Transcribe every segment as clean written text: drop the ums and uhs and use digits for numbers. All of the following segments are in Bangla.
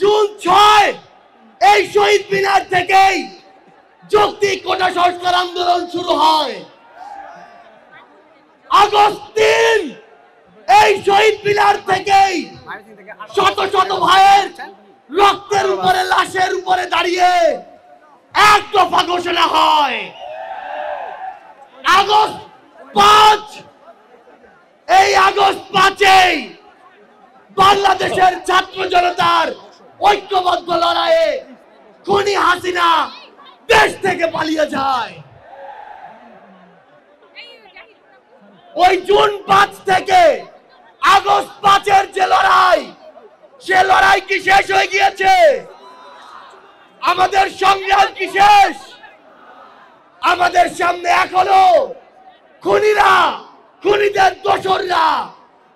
জুন 6 এই শহীদ মিনার থেকেই যৌক্তিক কোটা সংস্কার আন্দোলন শুরু হয়। আগস্ট 3 এই শহীদ মিনার থেকেই শত শত ভাইয়ের রক্তের উপরে লাশের উপরে দাঁড়িয়ে এক দফা ঘোষণা হয়। আগস্ট 5 এই আগস্ট 5 বাংলাদেশের ছাত্র জনতার ঐক্যবদ্ধ লড়াইয়ে খুনি হাসিনা দেশ থেকে পালিয়ে যায়। ওই জুন 5 থেকে আগস্ট 5 যে লড়াই, সে লড়াই কি শেষ হয়ে গিয়েছে? আমাদের সংগ্রাম কি শেষ? আমাদের সামনে এখনো খুনিরা, খুনিদের দোসররা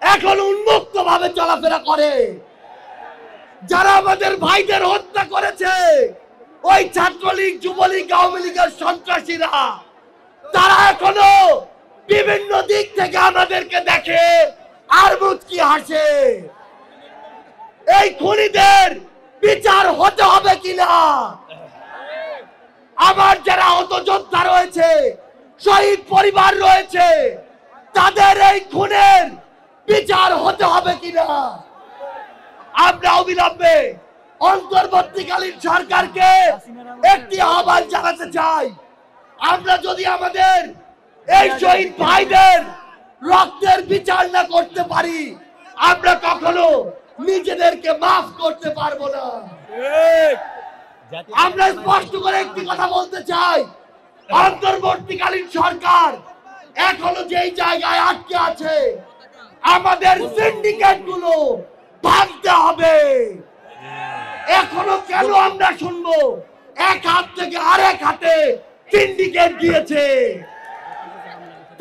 এখনো উন্মুক্ত ভাবে চলাফেরা করে। যারা আমাদের ভাইদের হত্যা করেছে, ওই ছাত্রলীগ, যুবলীগ, আওয়ামী লীগের সন্ত্রাসীরা, তারা এখনো বিভিন্ন দিক থেকে আমাদেরকে দেখে আর মুচকি হাসে। এই খুনিদের বিচার হতে হবে কিনা? আমার যারা আহত যোদ্ধা রয়েছে, শহীদ পরিবার রয়েছে, তাদের এই খুনের বিচার হতে হবে কিনা? আমরা অবিলম্বে অন্তর্বর্তীকালীন সরকারকে একটি আহ্বান জানাতে চাই। আমরা যদি আমাদের এই শহীদ ভাইদের রক্তের বিচার না করতে পারি, আমরা কখনো নিজেদেরকে মাফ করতে পারবো না। আমরা স্পষ্ট করে একটি কথা বলতে চাই, অন্তর্বর্তীকালীন সরকার এখনো যেই জায়গায় আটকে আছে, আমাদের সিন্ডিকেট গুলো ভাঙতে হবে। এখনো কেন আমরা শুনবো এক হাত থেকে আরেক হাতে সিন্ডিকেট দিয়েছে?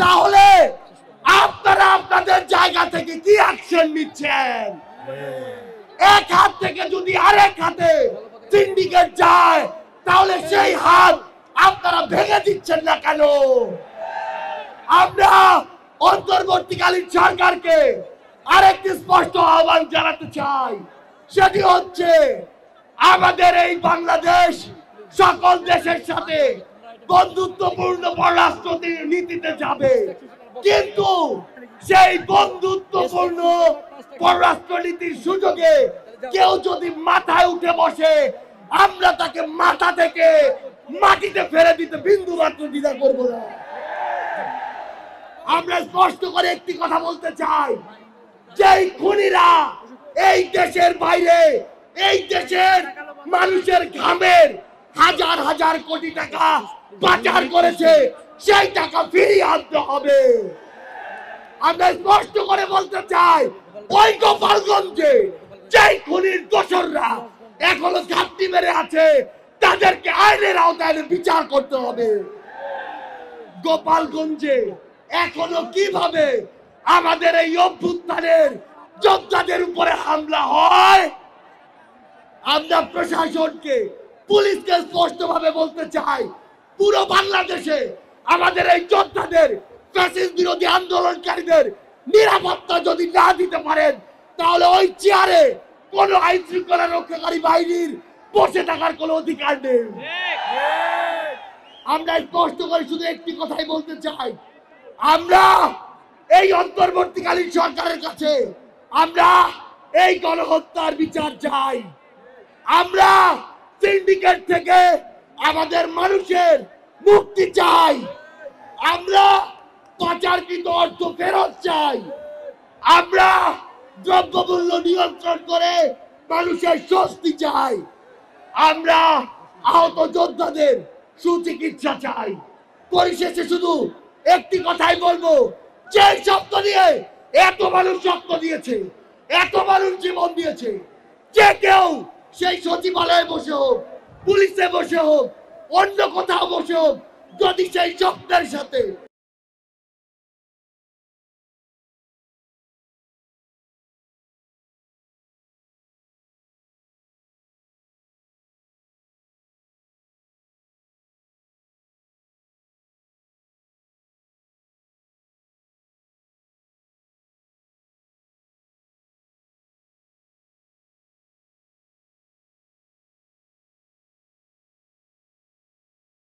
তাহলে আপনারা আপনাদের জায়গা থেকে কি অ্যাকশন নিচ্ছেন? এক হাত থেকে যদি আরেক হাতে সিন্ডিকেট যায়, তাহলে সেই হাত আপনারা ভেঙে দিচ্ছেন না কেন? আমরা অন্তর্বর্তীকালীন সরকারকে আরেকটি স্পষ্ট আহ্বান জানাতে চাই। সেটি হচ্ছে, আমাদের এই বাংলাদেশ সকল দেশের সাথে বন্ধুত্বপূর্ণ পররাষ্ট্র নীতিতে যাবে, কিন্তু সেই বন্ধুত্বপূর্ণ পররাষ্ট্র নীতির সুযোগে কেউ যদি মাথায় উঠে বসে, আমরা তাকে মাথা থেকে মাটিতে ফেলে দিতে বিন্দু মাত্র দ্বিধা করব না। আমরা স্পষ্ট করে একটি কথা বলতে চাই, যেই খুনিরা এই দেশের বাইরে, এই দেশের মানুষের ঘামের হাজার হাজার কোটি টাকা পাচার করেছে, সেই টাকা ফিরিয়ে আনতে হবে। আমরা স্পষ্ট করে বলতে চাই, ওই গোপালগঞ্জে যেই খুনির দোসররা এখনো ঘাপটি মেরে আছে, তাদেরকে আইনের আওতায় বিচার করতে হবে। গোপালগঞ্জে এখনো কিভাবে আমাদের এই অভ্যুত্থানের যোদ্ধাদের উপরে হামলা হয়, আমরা প্রশাসনকে, পুলিশকে স্পষ্ট ভাবে বলতে চাই, পুরো বাংলাদেশে আমাদের এই যোদ্ধাদের, ফ্যাসিস্ট বিরোধী আন্দোলনকারীদের নিরাপত্তা যদি না দিতে পারেন, তাহলে ওই চেয়ারে কোন আইন শৃঙ্খলা রক্ষাকারী বাহিনীর বসে থাকার কোন অধিকার নেই। আমরা স্পষ্ট করে শুধু একটি কথাই বলতে চাই, আমরা এই অন্তর্বর্তীকালীন সরকারের কাছে আমরা এই গণহত্যার বিচার চাই। আমরা সিন্ডিকেট থেকে আমাদের মানুষের মুক্তি চাই। আমরা পাচারকৃত অর্থ ফেরত চাই। আমরা দ্রব্যমূল্য নিয়ন্ত্রণ করে মানুষের স্বস্তি চাই। আমরা আহত যোদ্ধাদের সুচিকিৎসা চাই। পরিশেষে শুধু একটি কথাই বলবো, যে শব্দ নিয়ে এত মানুষ রক্ত দিয়েছে, এত মানুষ জীবন দিয়েছে, যে কেউ সেই সচিবালয়ে বসে হোক, পুলিশে বসে হোক, অন্য কোথাও বসে হোক, যদি সেই শব্দের সাথে